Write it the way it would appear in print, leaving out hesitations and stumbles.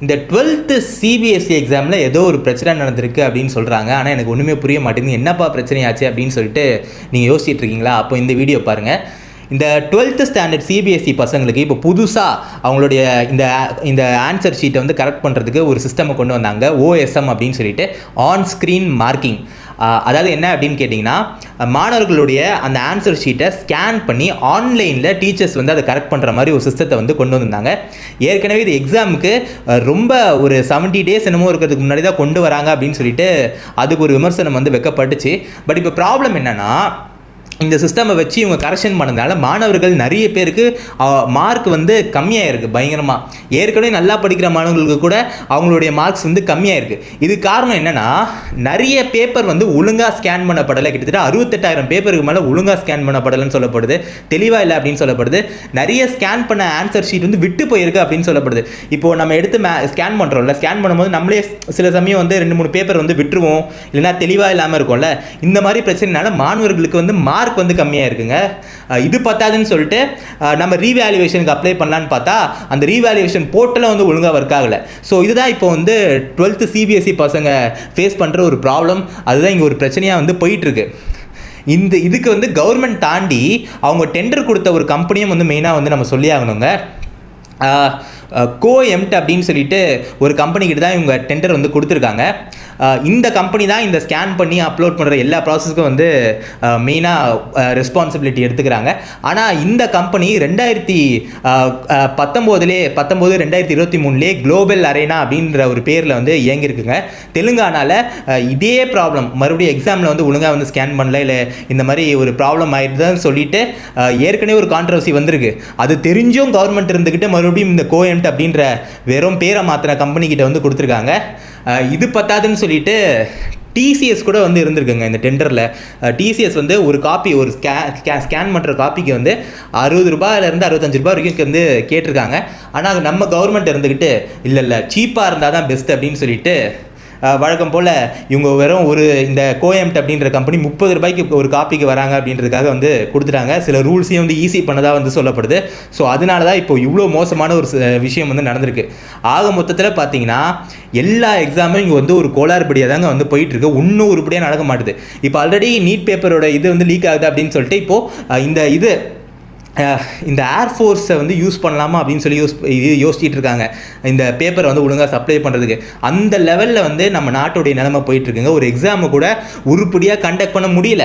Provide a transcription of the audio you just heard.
இந்த 12th CBSE எக்ஸாமில் ஏதோ ஒரு பிரச்சனை நடந்திருக்கு அப்படின்னு சொல்கிறாங்க. ஆனால் எனக்கு ஒன்றுமே புரிய மாட்டேங்குது. என்னப்பா பிரச்சனையாச்சு அப்படின்னு சொல்லிட்டு நீங்கள் யோசிச்சுட்டு இருக்கீங்களா? அப்போ இந்த வீடியோ பாருங்கள். இந்த 12th ஸ்டாண்டர்ட் சிபிஎஸ்சி பசங்களுக்கு இப்போ புதுசாக அவங்களுடைய இந்த ஆன்சர் ஷீட்டை வந்து கரெக்ட் பண்ணுறதுக்கு ஒரு சிஸ்டமை கொண்டு வந்தாங்க, ஓஎஸ்எம் அப்படின்னு சொல்லிட்டு, ஆன் ஸ்க்ரீன் மார்க்கிங். அதாவது என்ன அப்படின்னு கேட்டிங்கன்னா, மாணவர்களுடைய அந்த ஆன்சர் ஷீட்டை ஸ்கேன் பண்ணி ஆன்லைனில் டீச்சர்ஸ் வந்து அதை கரெக்ட் பண்ணுற மாதிரி ஒரு சிஸ்டத்தை வந்து கொண்டு வந்திருந்தாங்க. ஏற்கனவே இது எக்ஸாமுக்கு ரொம்ப ஒரு 70 days என்னமோ இருக்கிறதுக்கு முன்னாடி தான் கொண்டு வராங்க அப்படின்னு சொல்லிட்டு அதுக்கு ஒரு விமர்சனம் வந்து வைக்கப்பட்டுச்சு. பட் இப்போ ப்ராப்ளம் என்னென்னா, இந்த சிஸ்டமை வச்சு இவங்க கரெக்ஷன் பண்ணதுனால மாணவர்கள் நிறைய பேருக்கு மார்க் வந்து கம்மியாக இருக்குது பயங்கரமாக. ஏற்கனவே நல்லா படிக்கிற மாணவர்களுக்கு கூட அவங்களுடைய மார்க்ஸ் வந்து கம்மியாக இருக்குது. இது காரணம் என்னென்னா, நிறைய பேப்பர் வந்து ஒழுங்காக ஸ்கேன் பண்ணப்படலை. கிட்டத்தட்ட 68,000 பேப்பருக்கு மேலே ஒழுங்காக ஸ்கேன் பண்ணப்படலைன்னு சொல்லப்படுது, தெளிவாக இல்லை அப்படின்னு சொல்லப்படுது. நிறைய ஸ்கேன் பண்ண ஆன்சர் ஷீட் வந்து விட்டு போயிருக்கு அப்படின்னு சொல்லப்படுது. இப்போது நம்ம எடுத்து ஸ்கேன் பண்ணுறோம்ல, ஸ்கேன் பண்ணும்போது நம்மளே சில சமயம் வந்து 2-3 பேப்பர் வந்து விட்டுருவோம், இல்லைனா தெளிவாக இல்லாமல் இருக்கும்ல. இந்த மாதிரி பிரச்சனைனால மாணவர்களுக்கு வந்து மார்க் வந்து கம்மியாக இருக்குங்க. இது பத்தாதுன்னு சொல்லிட்டு நம்ம ரீவேல்யூவேஷனுக்கு அப்ளை பண்ணலான்னு பார்த்தா அந்த ரீவேல்யூவேஷன் போர்ட்டலும் வந்து ஒழுங்காக ஒர்க் ஆகலை. ஸோ இதுதான் இப்போ வந்து 12th சிபிஎஸ்சி பசங்க ஃபேஸ் பண்ணுற ஒரு ப்ராப்ளம். அதுதான் இங்கே ஒரு பிரச்சனையாக வந்து போயிட்டுருக்கு. இதுக்கு வந்து கவர்மெண்ட் தாண்டி அவங்க டெண்டர் கொடுத்த ஒரு கம்பெனியும் வந்து மெயினாக வந்து நம்ம சொல்லி ஆகணுங்க. கோஎம்ட் அப்படின்னு சொல்லிட்டு ஒரு கம்பெனிக்கிட்ட தான் இவங்க டெண்டர் வந்து கொடுத்துருக்காங்க. இந்த கம்பெனி தான் இந்த ஸ்கேன் பண்ணி அப்லோட் பண்ணுற எல்லா ப்ராசஸ்க்கும் வந்து மெயினாக ரெஸ்பான்சிபிலிட்டி எடுத்துக்கிறாங்க. ஆனால் இந்த கம்பெனி 2019-2023 குளோபல் அரேனா அப்படின்ற ஒரு பேரில் வந்து இயங்கியிருக்குங்க. தெலுங்கானாவில் இதே ப்ராப்ளம் மறுபடியும் எக்ஸாமில் வந்து ஒழுங்காக வந்து ஸ்கேன் பண்ணல, இல்லை இந்த மாதிரி ஒரு ப்ராப்ளம் ஆயிடுதுன்னு சொல்லிட்டு ஏற்கனவே ஒரு கான்ட்ரவர்சி வந்திருக்கு. அது தெரிஞ்சும் கவர்மெண்ட் இருந்துக்கிட்டு மறுபடியும் இந்த கோஎம்ட் அப்படின்ற வெறும் பேரை மாற்றின கம்பெனிக்கிட்ட வந்து கொடுத்துருக்காங்க. இது பத்தாதுன்னு சொல்லிட்டு டிசிஎஸ் கூட வந்து இருந்திருக்குங்க இந்த டெண்டரில். டிசிஎஸ் வந்து ஒரு காப்பி, ஒரு ஸ்கேன் பண்ணுற காப்பிக்கு வந்து 60 ரூபாயிலேருந்து 65 ரூபாய் வரைக்கும் வந்து கேட்டிருக்காங்க. ஆனால் நம்ம கவர்மெண்ட் இருந்துக்கிட்டு இல்லை சீப்பாக இருந்தால் தான் பெஸ்ட் அப்படின்னு சொல்லிட்டு வழக்கம் போல் இவங்க வெறும் இந்த கோஎம்ட் அப்படின்ற கம்பெனி 30 ரூபாய்க்கு ஒரு காப்பிக்கு வராங்க அப்படின்றதுக்காக வந்து கொடுத்துட்டாங்க. சில ரூல்ஸையும் வந்து ஈஸி பண்ணதாக வந்து சொல்லப்படுது. ஸோ அதனால தான் இப்போ இவ்வளோ மோசமான ஒரு விஷயம் வந்து நடந்திருக்கு. ஆக மொத்தத்தில் பார்த்தீங்கன்னா எல்லா எக்ஸாமும் இங்கே வந்து ஒரு கோளாறுபடியாக தாங்க வந்து போயிட்டுருக்கு. இன்னும் உருப்படியாக நடக்க மாட்டுது. இப்போ ஆல்ரெடி நீட் பேப்பரோட இது வந்து லீக் ஆகுது அப்படின்னு சொல்லிட்டு இப்போது இந்த ஏர்ஃபோர்ஸை வந்து யூஸ் பண்ணலாமா அப்படின்னு சொல்லி யோசிச்சுட்டு இருக்காங்க. இந்த பேப்பரை வந்து ஒழுங்காக சப்ளை பண்ணுறதுக்கு அந்த லெவலில் வந்து நம்ம நாட்டுடைய நிலைமை போயிட்டுருக்குங்க. ஒரு எக்ஸாமு கூட உருப்படியாக கண்டக்ட் பண்ண முடியல.